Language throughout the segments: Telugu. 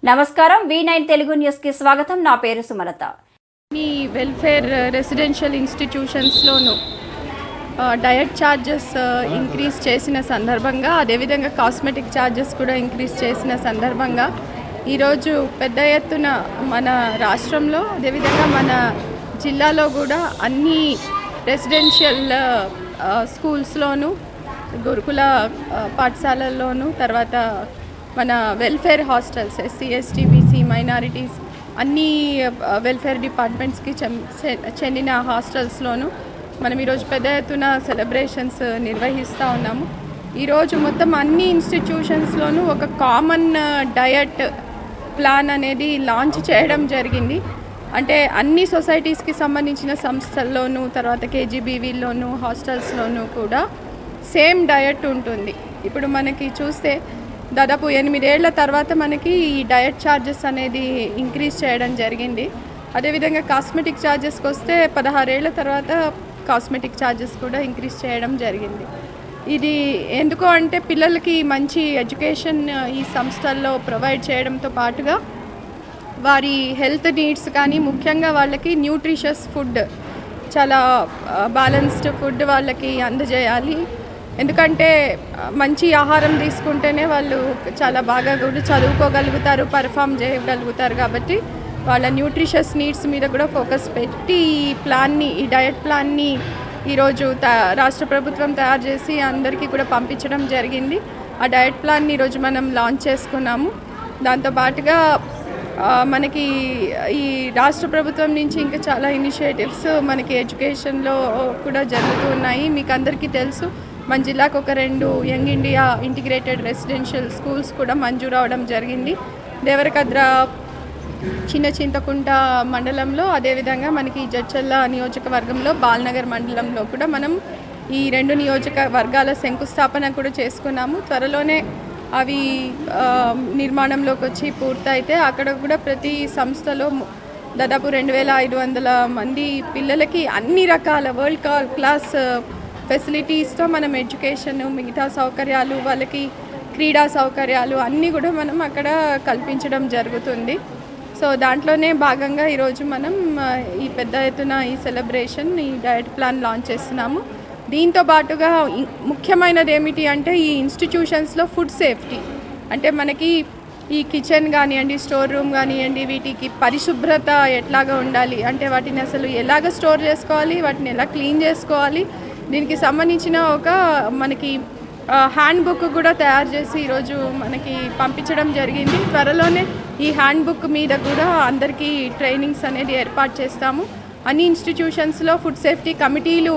నమస్కారం V9 తెలుగు న్యూస్ కి స్వాగతం. నా పేరు సుమలత. ఈ వెల్ఫేర్ రెసిడెన్షియల్ ఇన్స్టిట్యూషన్స్లోను డయట్ ఛార్జెస్ ఇంక్రీజ్ చేసిన సందర్భంగా, అదేవిధంగా కాస్మెటిక్ ఛార్జెస్ కూడా ఇంక్రీజ్ చేసిన సందర్భంగా ఈరోజు పెద్ద ఎత్తున మన రాష్ట్రంలో, అదేవిధంగా మన జిల్లాలో కూడా అన్ని రెసిడెన్షియల్ స్కూల్స్లోను, గురుకుల పాఠశాలల్లోనూ, తర్వాత మన welfare hostels SC ST BC minorities అన్ని వెల్ఫేర్ డిపార్ట్మెంట్స్కి చెందిన హాస్టల్స్లోనూ మనం ఈరోజు పెద్ద ఎత్తున సెలబ్రేషన్స్ నిర్వహిస్తూ ఉన్నాము. ఈరోజు మొత్తం అన్ని ఇన్స్టిట్యూషన్స్లోనూ ఒక కామన్ డయట్ ప్లాన్ అనేది లాంచ్ చేయడం జరిగింది. అంటే అన్ని సొసైటీస్కి సంబంధించిన సంస్థల్లోనూ, తర్వాత KGBVలోనూ, హాస్టల్స్లోనూ కూడా సేమ్ డయట్ ఉంటుంది. ఇప్పుడు మనకి చూస్తే దాదాపు 8 ఏళ్ల తర్వాత మనకి ఈ డయట్ ఛార్జెస్ అనేది ఇంక్రీజ్ చేయడం జరిగింది. అదేవిధంగా కాస్మెటిక్ ఛార్జెస్కి వస్తే 16 ఏళ్ల తర్వాత కాస్మెటిక్ ఛార్జెస్ కూడా ఇంక్రీజ్ చేయడం జరిగింది. ఇది ఎందుకు అంటే పిల్లలకి మంచి ఎడ్యుకేషన్ ఈ సంస్థల్లో ప్రొవైడ్ చేయడంతో పాటుగా వారి హెల్త్ నీడ్స్ కానీ, ముఖ్యంగా వాళ్ళకి న్యూట్రిషియస్ ఫుడ్, చాలా బ్యాలెన్స్డ్ ఫుడ్ వాళ్ళకి అందజేయాలి. ఎందుకంటే మంచి ఆహారం తీసుకుంటేనే వాళ్ళు చాలా బాగా కూడా చదువుకోగలుగుతారు, పర్ఫామ్ చేయగలుగుతారు. కాబట్టి వాళ్ళ న్యూట్రిషియస్ నీడ్స్ మీద కూడా ఫోకస్ పెట్టి ఈ డయట్ ప్లాన్ని ఈరోజు రాష్ట్ర ప్రభుత్వం తయారు చేసి అందరికీ కూడా పంపించడం జరిగింది. ఆ డయట్ ప్లాన్ని ఈరోజు మనం లాంచ్ చేసుకున్నాము. దాంతోపాటుగా మనకి ఈ రాష్ట్ర ప్రభుత్వం నుంచి ఇంకా చాలా ఇనిషియేటివ్స్ మనకి ఎడ్యుకేషన్లో కూడా జరుగుతూ ఉన్నాయి. మీకు అందరికీ తెలుసు, మన జిల్లాకు ఒక 2 young India integrated residential schools కూడా మంజూరు అవడం జరిగింది. దేవరకద్ర చిన్న చింతకుంట మండలంలో, అదేవిధంగా మనకి జడ్చల్ల నియోజకవర్గంలో, బాల్నగర్ మండలంలో కూడా మనం ఈ 2 నియోజకవర్గాల శంకుస్థాపన కూడా చేసుకున్నాము. త్వరలోనే అవి నిర్మాణంలోకి వచ్చి పూర్తయితే అక్కడ కూడా ప్రతి సంస్థలో దాదాపు 2500 మంది పిల్లలకి అన్ని రకాల వరల్డ్ క్లాస్ ఫెసిలిటీస్తో మనం ఎడ్యుకేషన్, మిగతా సౌకర్యాలు, వాళ్ళకి క్రీడా సౌకర్యాలు అన్నీ కూడా మనం అక్కడ కల్పించడం జరుగుతుంది. సో దాంట్లోనే భాగంగా ఈరోజు మనం ఈ పెద్ద ఎత్తున ఈ సెలబ్రేషన్, ఈ డయట్ ప్లాన్ లాంచ్ చేస్తున్నాము. దీంతో పాటుగా ముఖ్యమైనది ఏమిటి అంటే ఈ ఇన్స్టిట్యూషన్స్లో ఫుడ్ సేఫ్టీ. అంటే మనకి ఈ కిచెన్ కానివ్వండి, స్టోర్ రూమ్ కానివ్వండి, వీటికి పరిశుభ్రత ఎట్లాగా ఉండాలి, అంటే వాటిని అసలు ఎలాగ స్టోర్ చేసుకోవాలి, వాటిని ఎలా క్లీన్ చేసుకోవాలి, దీనికి సంబంధించిన ఒక మనకి హ్యాండ్ బుక్ కూడా తయారు చేసి ఈరోజు మనకి పంపించడం జరిగింది. త్వరలోనే ఈ హ్యాండ్ బుక్ మీద కూడా అందరికీ ట్రైనింగ్స్ అనేది ఏర్పాటు చేస్తాము. అన్ని ఇన్స్టిట్యూషన్స్లో ఫుడ్ సేఫ్టీ కమిటీలు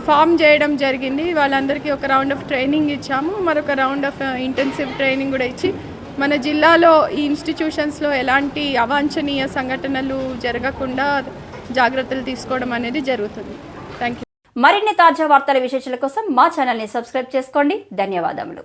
ఫామ్ చేయడం జరిగింది. వాళ్ళందరికీ ఒక రౌండ్ ఆఫ్ ట్రైనింగ్ ఇచ్చాము, మరొక రౌండ్ ఆఫ్ ఇంటెన్సివ్ ట్రైనింగ్ కూడా ఇచ్చి మన జిల్లాలో ఈ ఇన్స్టిట్యూషన్స్లో ఎలాంటి అవాంఛనీయ సంఘటనలు జరగకుండా జాగ్రత్తలు తీసుకోవడం అనేది జరుగుతుంది. Thank you. మరిన్ని తాజా వార్తల విశేషాల కోసం మా ఛానల్ని సబ్స్క్రైబ్ చేసుకోండి. ధన్యవాదములు.